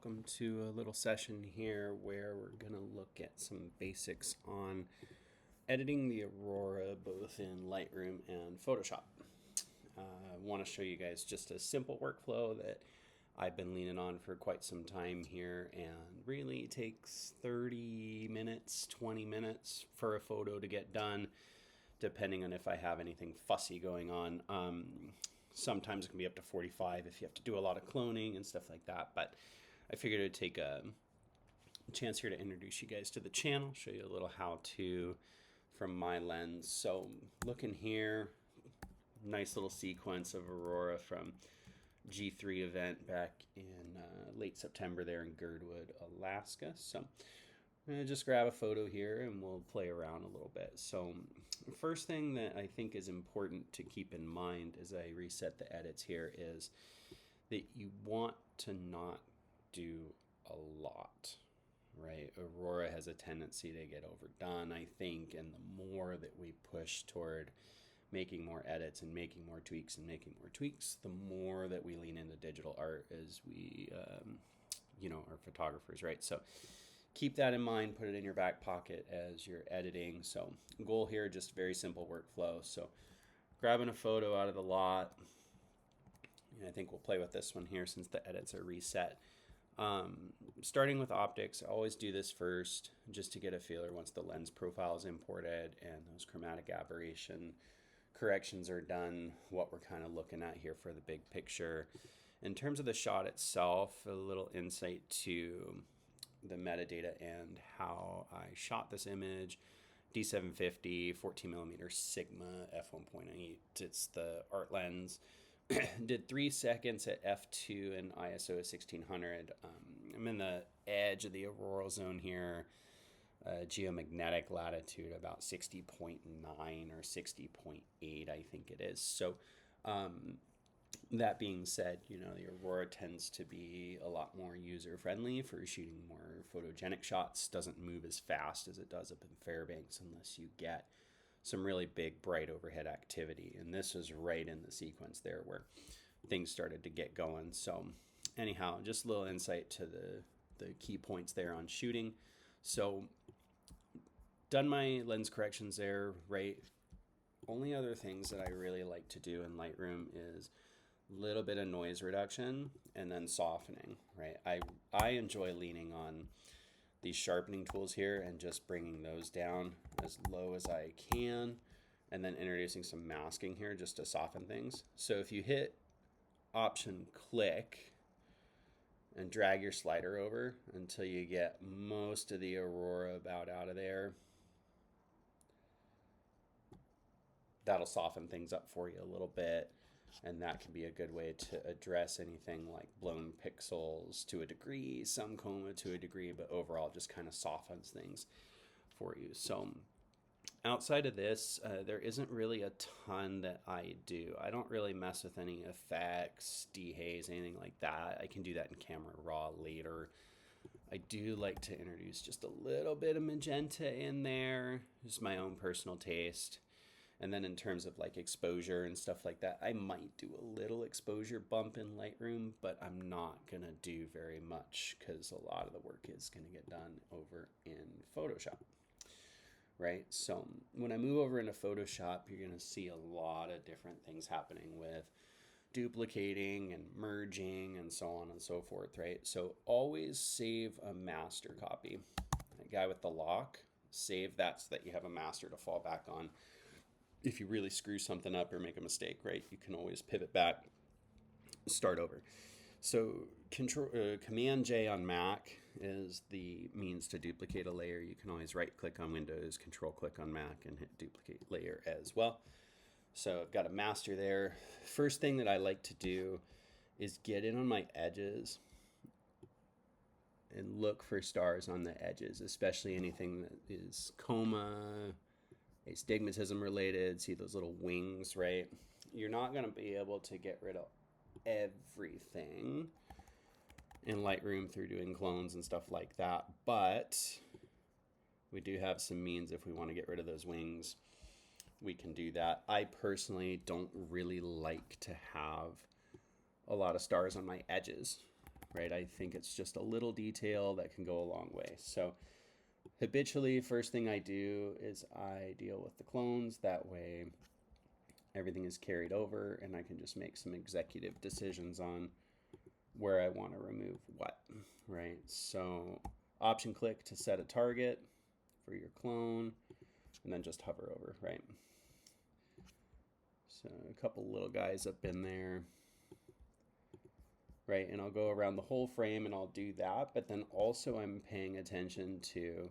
welcome to a little session here where we're going to look at some basics on editing the aurora both in Lightroom and Photoshop. I want to show you guys just a simple workflow that I've been leaning on for quite some time here, and really takes 30 minutes, 20 minutes for a photo to get done, depending on if I have anything fussy going on. Sometimes it can be up to 45 if you have to do a lot of cloning and stuff like that, but I figured it'd take a chance here to introduce you guys to the channel, show you a little how-to from my lens. So looking here, nice little sequence of aurora from G3 event back in late September there in Girdwood, Alaska. So I'm going to just grab a photo here and we'll play around a little bit. So first thing that I think is important to keep in mind as I reset the edits here is that you want to not do a lot, right? Aurora has a tendency to get overdone, I think, and the more that we push toward making more edits and making more tweaks and making more tweaks, the more that we lean into digital art as we, are photographers, right? So keep that in mind, put it in your back pocket as you're editing. So goal here, just very simple workflow. So grabbing a photo out of the lot, and I think we'll play with this one here since the edits are reset. Starting with optics, I always do this first just to get a feeler once the lens profile is imported and those chromatic aberration corrections are done, what we're kind of looking at here for the big picture. In terms of the shot itself, a little insight to the metadata and how I shot this image. D750 14mm Sigma f1.8. It's the art lens. Did 3 seconds at f2 and ISO 1600. I'm in the edge of the auroral zone here. Geomagnetic latitude about 60.9 or 60.8, I think it is. So that being said, the aurora tends to be a lot more user friendly for shooting more photogenic shots. Doesn't move as fast as it does up in Fairbanks unless you get some really big bright overhead activity, and this was right in the sequence there where things started to get going. So anyhow, just a little insight to the key points there on shooting. So done my lens corrections there, right? Only other things that I really like to do in Lightroom is a little bit of noise reduction and then softening, right? I enjoy leaning on these sharpening tools here and just bringing those down as low as I can, and then introducing some masking here just to soften things. So if you hit option click and drag your slider over until you get most of the aurora about out of there, that'll soften things up for you a little bit. And that can be a good way to address anything like blown pixels to a degree, some chroma to a degree, but overall just kind of softens things for you. So outside of this, there isn't really a ton that I do. I don't really mess with any effects, dehaze, anything like that. I can do that in Camera Raw later. I do like to introduce just a little bit of magenta in there, just my own personal taste. And then in terms of like exposure and stuff like that, I might do a little exposure bump in Lightroom, but I'm not going to do very much because a lot of the work is going to get done over in Photoshop, right? So when I move over into Photoshop, you're going to see a lot of different things happening with duplicating and merging and so on and so forth, right? So always save a master copy. That guy with the lock, save that so that you have a master to fall back on. If you really screw something up or make a mistake, right, you can always pivot back, start over. So Command J on Mac is the means to duplicate a layer. You can always right click on Windows, Control click on Mac, and hit duplicate layer as well. So I've got a master there. First thing that I like to do is get in on my edges and look for stars on the edges, especially anything that is coma, astigmatism related. See those little wings, right? You're not going to be able to get rid of everything in Lightroom through doing clones and stuff like that, but we do have some means if we want to get rid of those wings. We can do that. I personally don't really like to have a lot of stars on my edges, right? I think it's just a little detail that can go a long way. So habitually, first thing I do is I deal with the clones. That way everything is carried over and I can just make some executive decisions on where I want to remove what, right? So option click to set a target for your clone and then just hover over, right? So a couple little guys up in there, right? And I'll go around the whole frame and I'll do that, but then also I'm paying attention to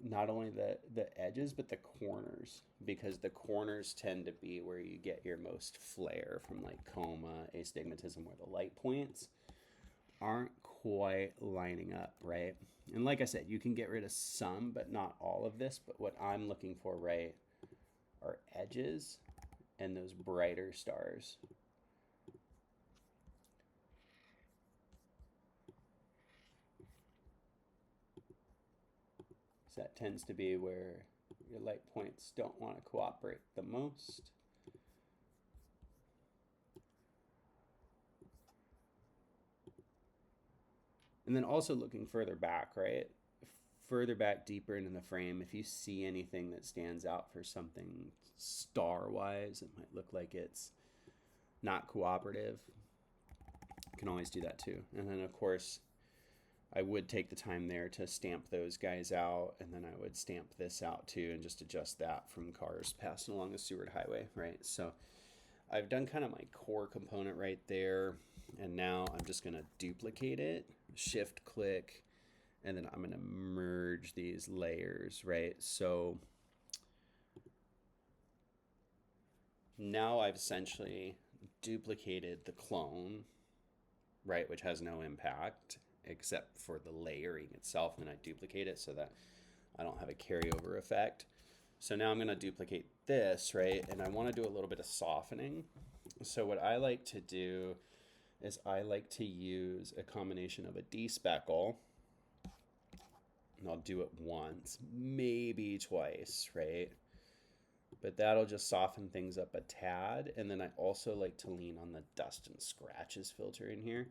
not only the edges, but the corners, because the corners tend to be where you get your most flare from like coma, astigmatism, where the light points aren't quite lining up, right? And like I said, you can get rid of some, but not all of this. But what I'm looking for, right, are edges and those brighter stars. So that tends to be where your light points don't want to cooperate the most. And then also looking further back, right? Further back, deeper into the frame, if you see anything that stands out for something star-wise, it might look like it's not cooperative. You can always do that too. And then, of course, I would take the time there to stamp those guys out, and then I would stamp this out too and just adjust that from cars passing along the Seward Highway, right? So I've done kind of my core component right there, and now I'm just going to duplicate it, shift click, and then I'm going to merge these layers, right? So now I've essentially duplicated the clone, right, which has no impact except for the layering itself, and then I duplicate it so that I don't have a carryover effect. So now I'm going to duplicate this, right, and I want to do a little bit of softening. So what I like to do is I like to use a combination of a despeckle, and I'll do it once, maybe twice, right? But that'll just soften things up a tad. And then I also like to lean on the dust and scratches filter in here,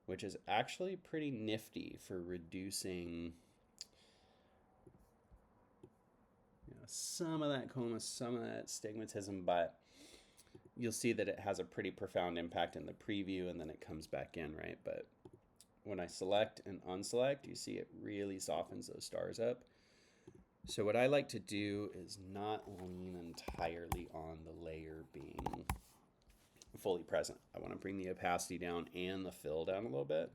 which is actually pretty nifty for reducing, you know, some of that coma, some of that stigmatism, but you'll see that it has a pretty profound impact in the preview and then it comes back in, right? But when I select and unselect, you see it really softens those stars up. So what I like to do is not lean entirely on the layer being fully present. I want to bring the opacity down and the fill down a little bit.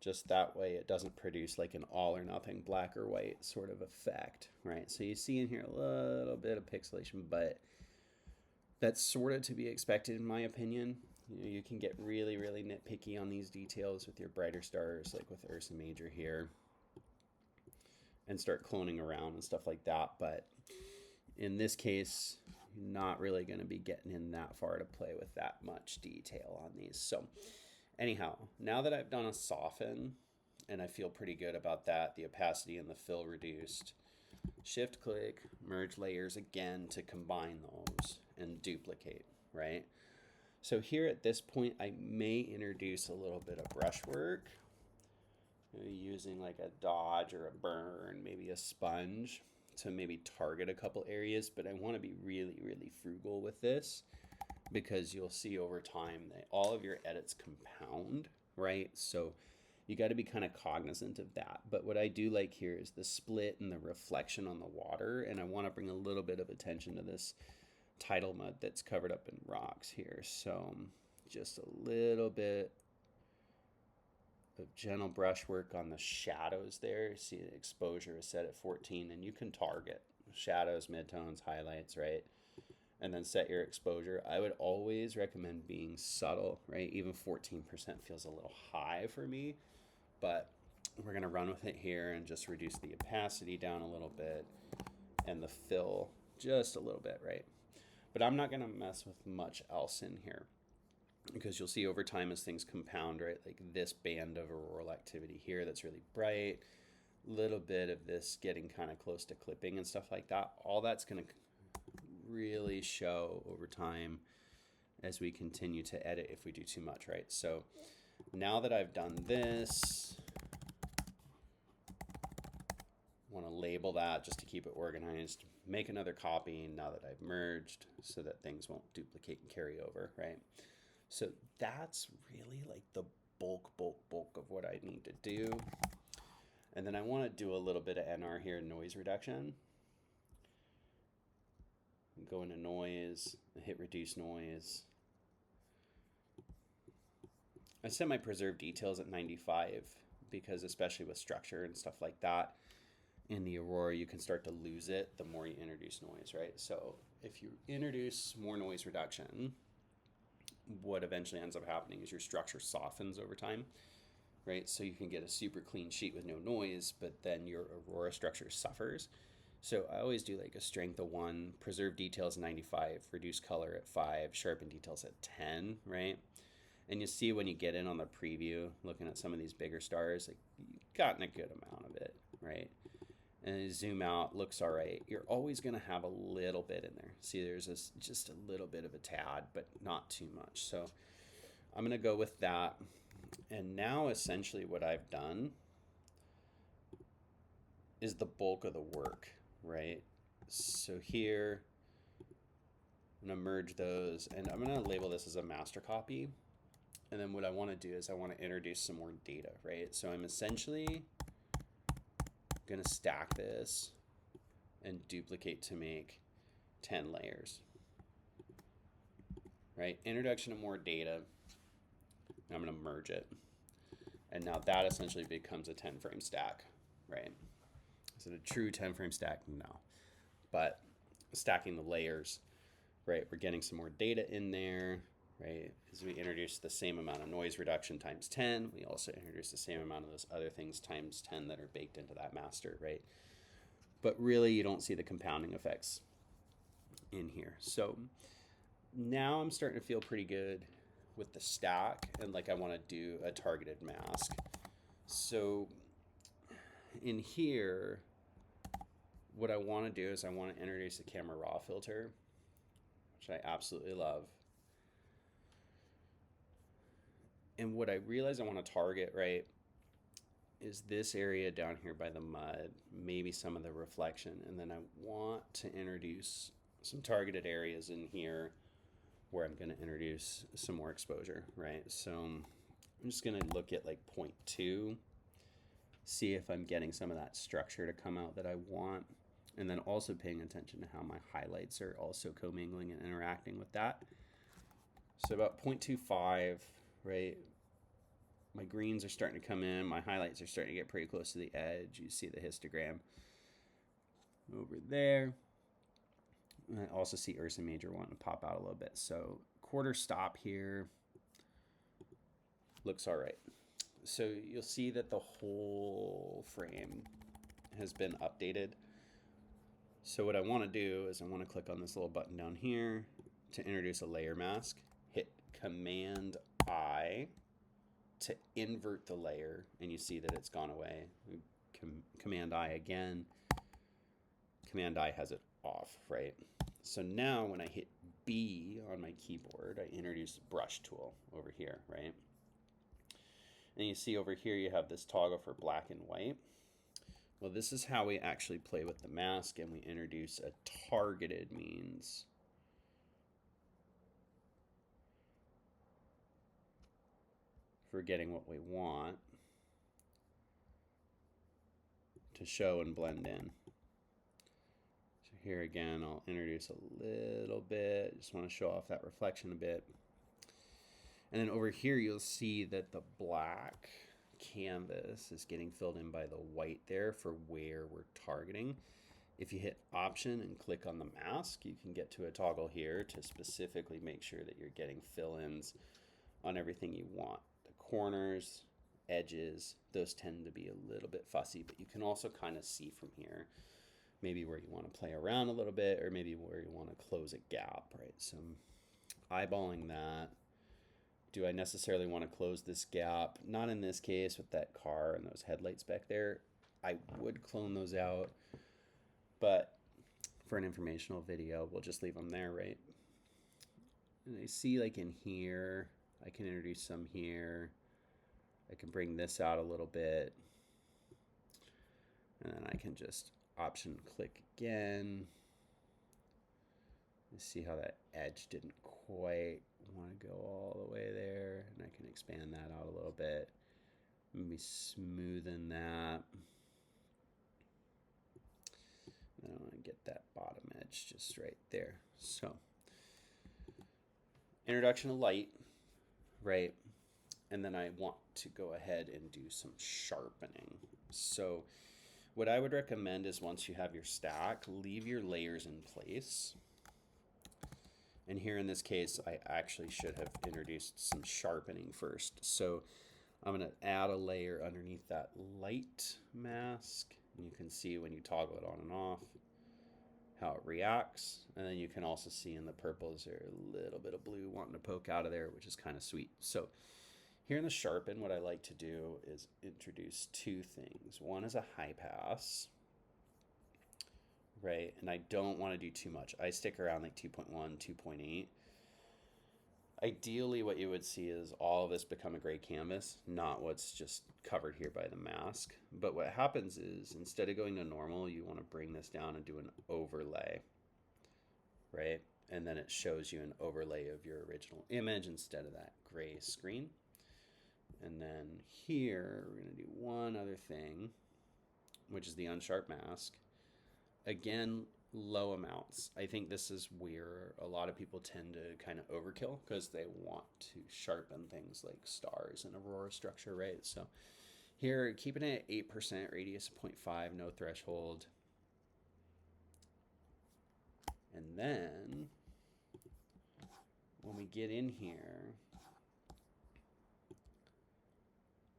Just that way it doesn't produce like an all or nothing black or white sort of effect, right? So you see in here a little bit of pixelation, but that's sort of to be expected in my opinion. You know, you can get really, really nitpicky on these details with your brighter stars, like with Ursa Major here, and start cloning around and stuff like that. But in this case, not really going to be getting in that far to play with that much detail on these. So anyhow, now that I've done a soften and I feel pretty good about that, the opacity and the fill reduced, shift click, merge layers again to combine those and duplicate, right? So here at this point, I may introduce a little bit of brushwork, using like a dodge or a burn, maybe a sponge to maybe target a couple areas, but I want to be really, really frugal with this because you'll see over time that all of your edits compound, right? So you got to be kind of cognizant of that. But what I do like here is the split and the reflection on the water, and I want to bring a little bit of attention to this tidal mud that's covered up in rocks here. So just a little bit of gentle brushwork on the shadows there. See the exposure is set at 14, and you can target shadows, midtones, highlights, right? And then set your exposure. I would always recommend being subtle, right? Even 14% feels a little high for me, but we're gonna run with it here and just reduce the opacity down a little bit and the fill just a little bit, right? But I'm not gonna mess with much else in here, because you'll see over time as things compound, right? Like this band of auroral activity here that's really bright, little bit of this getting kind of close to clipping and stuff like that. All that's going to really show over time as we continue to edit if we do too much, right? So now that I've done this, want to label that just to keep it organized, make another copy now that I've merged so that things won't duplicate and carry over, right? So that's really like the bulk of what I need to do. And then I want to do a little bit of NR here, noise reduction. Go into noise, hit reduce noise. I set my preserve details at 95 because especially with structure and stuff like that, in the Aurora, you can start to lose it the more you introduce noise, right? So if you introduce more noise reduction, what eventually ends up happening is your structure softens over time, right? So you can get a super clean sheet with no noise, but then your Aurora structure suffers. So I always do like a strength of 1, preserve details 95, reduce color at 5, sharpen details at 10, right? And you see when you get in on the preview, looking at some of these bigger stars, like you've gotten a good amount of it, right? And you zoom out, looks all right. You're always going to have a little bit in there. See, there's just a little bit of a tad, but not too much. So I'm going to go with that. And now essentially what I've done is the bulk of the work, right? So here, I'm going to merge those, and I'm going to label this as a master copy. And then what I want to do is I want to introduce some more data, right? So I'm essentially going to stack this and duplicate to make 10 layers, right? Introduction of more data. I'm going to merge it. And now that essentially becomes a 10 frame stack, right? Is it a true 10 frame stack? No. But stacking the layers, right? We're getting some more data in there, right? As we introduce the same amount of noise reduction times 10, we also introduce the same amount of those other things times 10 that are baked into that master, right? But really, you don't see the compounding effects in here. So now I'm starting to feel pretty good with the stack, and like I want to do a targeted mask. So in here, what I want to do is I want to introduce a camera raw filter, which I absolutely love. And what I realize I want to target, right, is this area down here by the mud, maybe some of the reflection. And then I want to introduce some targeted areas in here where I'm going to introduce some more exposure, right? So I'm just going to look at like 0.2, see if I'm getting some of that structure to come out that I want. And then also paying attention to how my highlights are also commingling and interacting with that. So about 0.25, right? My greens are starting to come in. My highlights are starting to get pretty close to the edge. You see the histogram over there. And I also see Ursa Major wanting to pop out a little bit. So quarter stop here looks all right. So you'll see that the whole frame has been updated. So what I want to do is I want to click on this little button down here to introduce a layer mask. Hit Command I to invert the layer, and you see that it's gone away. Command I again. Command I has it off, right? So now when I hit B on my keyboard, I introduce the brush tool over here, right? And you see over here you have this toggle for black and white. Well, this is how we actually play with the mask, and we introduce a targeted means. For getting what we want to show and blend in. So here again, I'll introduce a little bit. Just want to show off that reflection a bit. And then over here, you'll see that the black canvas is getting filled in by the white there for where we're targeting. If you hit Option and click on the mask, you can get to a toggle here to specifically make sure that you're getting fill-ins on everything you want. Corners, edges, those tend to be a little bit fussy, but you can also kind of see from here maybe where you want to play around a little bit, or maybe where you want to close a gap, right? So I'm eyeballing that. Do I necessarily want to close this gap? Not in this case with that car and those headlights back there. I would clone those out, but for an informational video, we'll just leave them there, right? And I see like in here, I can introduce some here. I can bring this out a little bit. And then I can just option click again. You see how that edge didn't quite want to go all the way there. And I can expand that out a little bit. Maybe smoothen that. And I want to get that bottom edge just right there. So, introduction of light, right? And then I want to go ahead and do some sharpening. So, what I would recommend is once you have your stack, leave your layers in place. And here in this case, I actually should have introduced some sharpening first. So I'm going to add a layer underneath that light mask. And you can see when you toggle it on and off how it reacts. And then you can also see in the purples there a little bit of blue wanting to poke out of there, which is kind of sweet. So here in the sharpen, what I like to do is introduce two things. One is a high pass, right? And I don't want to do too much. I stick around like 2.1, 2.8. Ideally, what you would see is all of this become a gray canvas, not what's just covered here by the mask. But what happens is instead of going to normal, you want to bring this down and do an overlay, right? And then it shows you an overlay of your original image instead of that gray screen. And then here, we're going to do one other thing, which is the unsharp mask. Again, low amounts. I think this is where a lot of people tend to kind of overkill because they want to sharpen things like stars and aurora structure, right? So here, keeping it at 8%, radius of 0.5, no threshold. And then when we get in here,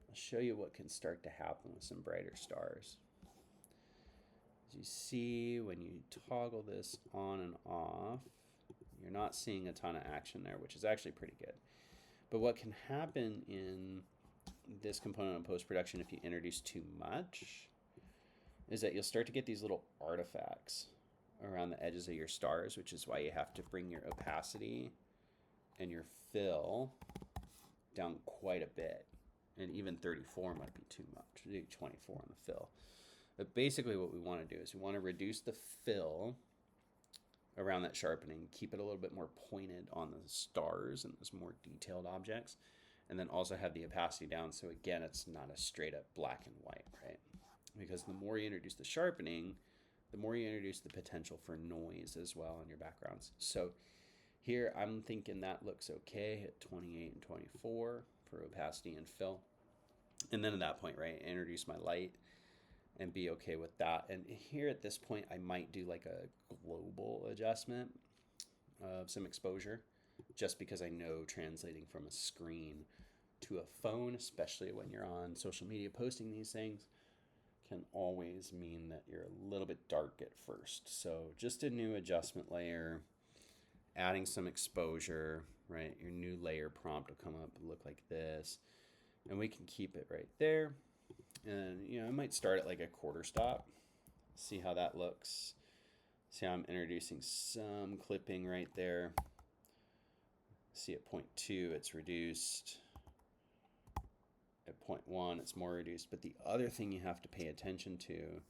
I'll show you what can start to happen with some brighter stars. As you see, when you toggle this on and off, you're not seeing a ton of action there, which is actually pretty good. But what can happen in this component of post-production if you introduce too much is that you'll start to get these little artifacts around the edges of your stars, which is why you have to bring your opacity and your fill down quite a bit. And even 34 might be too much. Do 24 on the fill. But basically what we want to do is we want to reduce the fill around that sharpening, keep it a little bit more pointed on the stars and those more detailed objects, and then also have the opacity down so again it's not a straight up black and white, right? Because the more you introduce the sharpening, the more you introduce the potential for noise as well in your backgrounds. So here I'm thinking that looks okay at 28 and 24 for opacity and fill. And then at that point, right, I introduce my light and be okay with that. And here at this point, I might do like a global adjustment of some exposure, just because I know translating from a screen to a phone, especially when you're on social media posting these things, can always mean that you're a little bit dark at first. So just a new adjustment layer, adding some exposure, right? Your new layer prompt will come up and look like this. And we can keep it right there. And, you know, I might start at like a quarter stop, see how that looks. See how I'm introducing some clipping right there. See at 0.2, it's reduced. At 0.1, it's more reduced. But the other thing you have to pay attention to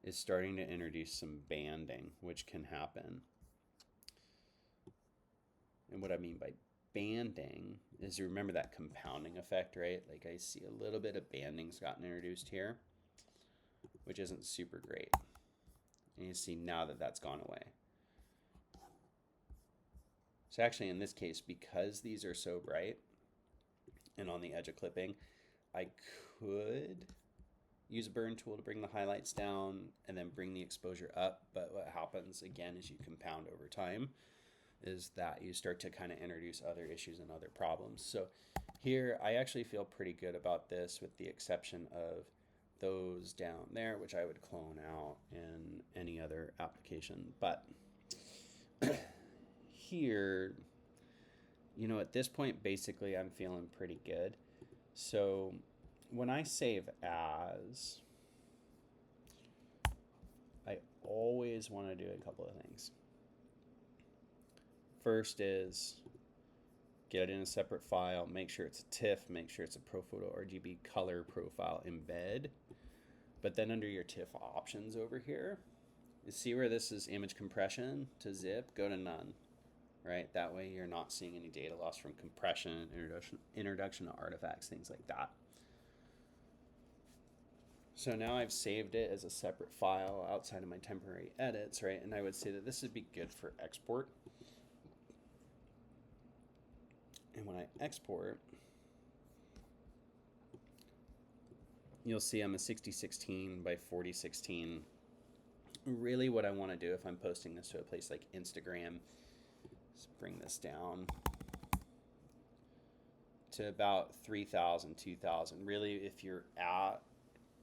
is starting to introduce some banding, which can happen. And what I mean by banding is, you remember that compounding effect, right? Like I see a little bit of banding's gotten introduced here, which isn't super great. And you see now that that's gone away. So actually in this case, because these are so bright and on the edge of clipping, I could use a burn tool to bring the highlights down and then bring the exposure up. But what happens again as you compound over time is that you start to kind of introduce other issues and other problems. So here I actually feel pretty good about this, with the exception of those down there, which I would clone out in any other application. But here, you know, at this point, basically I'm feeling pretty good. So when I save as, I always want to do a couple of things. First is get it in a separate file, make sure it's a TIFF, make sure it's a ProPhoto RGB color profile embed. But then under your TIFF options over here, you see where this is image compression to zip, go to none, right? That way you're not seeing any data loss from compression, introduction to artifacts, things like that. So now I've saved it as a separate file outside of my temporary edits, right? And I would say that this would be good for export. And when I export, you'll see I'm a 6016 by 4016. Really what I want to do if I'm posting this to a place like Instagram is bring this down to about 3,000, 2,000. Really, if you're at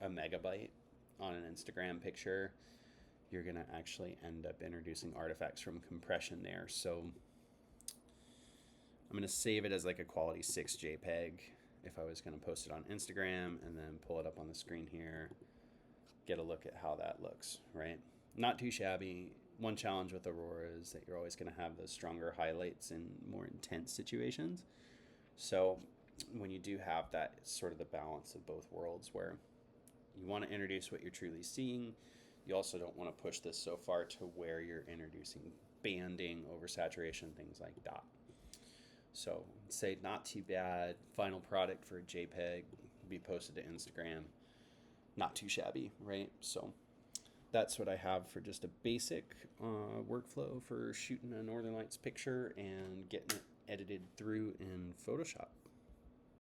a megabyte on an Instagram picture, you're going to actually end up introducing artifacts from compression there. So I'm going to save it as like a quality 6 JPEG if I was going to post it on Instagram, and then pull it up on the screen here, get a look at how that looks, right? Not too shabby. One challenge with Aurora is that you're always going to have those stronger highlights in more intense situations. So when you do have that, it's sort of the balance of both worlds, where you want to introduce what you're truly seeing. You also don't want to push this so far to where you're introducing banding, oversaturation, things like that. So say not too bad. Final product for a JPEG, be posted to Instagram. Not too shabby, right? So that's what I have for just a basic workflow for shooting a Northern Lights picture and getting it edited through in Photoshop.